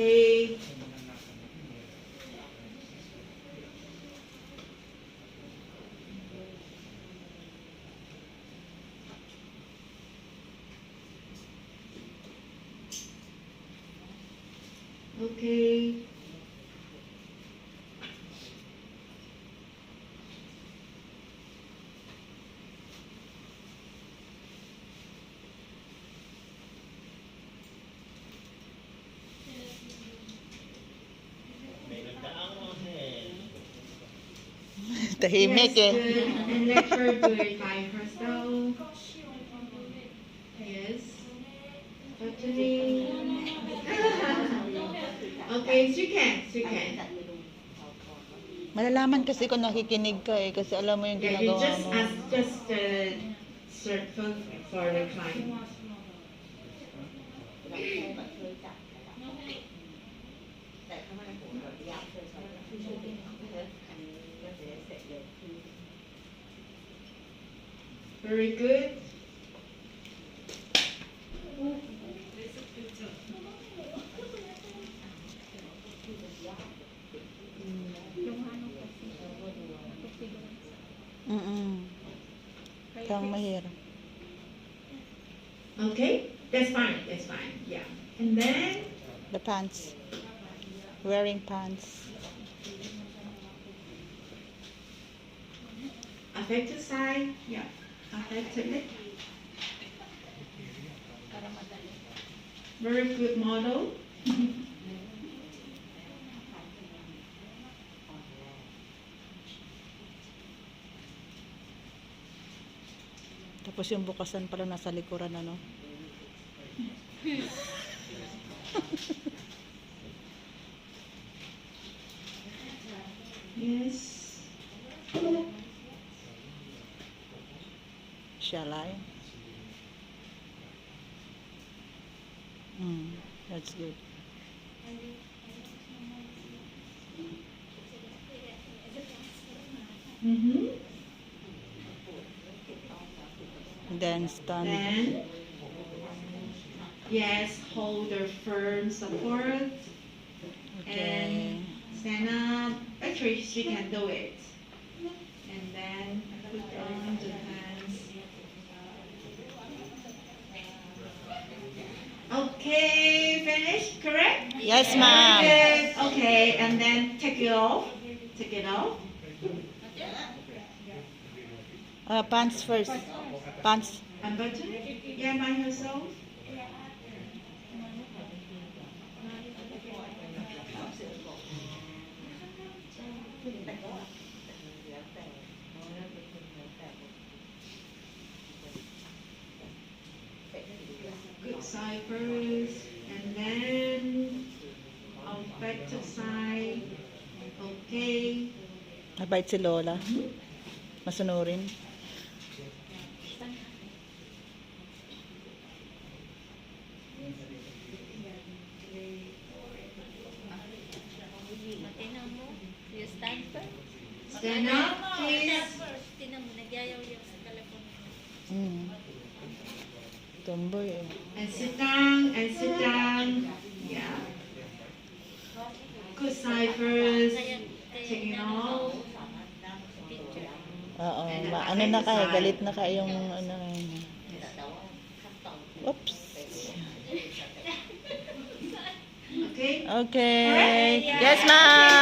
Okay. Okay. May nagdaang mo eh. Tahimik Yes, eh. good. And let her do it by herself. Yes. Totally. Okay, she can. She can. Malalaman kasi kung nakikinig ka eh, kasi alam mo yung Yeah, you ginagawa just mo. ask search for the client. Very good. Kang mahirap. Okay, that's fine. That's fine. Yeah. And then The pants. Wearing pants. affected side. Yeah. Affected leg. Very good model. Tapos yung bukasan pala nasa likuran, ano? Yes. Shall I? That's good. Mm-hmm. Then stand. Then, yes, hold the firm support Okay. and stand up. Actually, she can do it. And then put on the hands. Okay, finished, correct? Yes, ma'am. Good. Okay, and then take it off. Take it off. Pants first. Pants. And button. Yeah, by herself. Good side first, and then I'll back to side. Okay. Mabait si Lola. Masunurin. Tinan mo, you stand first. Stand up, please. Tinan mo, nagyayaw-yaw sa telepono. Tomboy eh. And sit down, and sit down. Yeah. Good side first. Take it off. Oo. Ano na kaya? Galit na kaya yung ano. Oops. Okay. Okay. Alright. Yes, ma'am.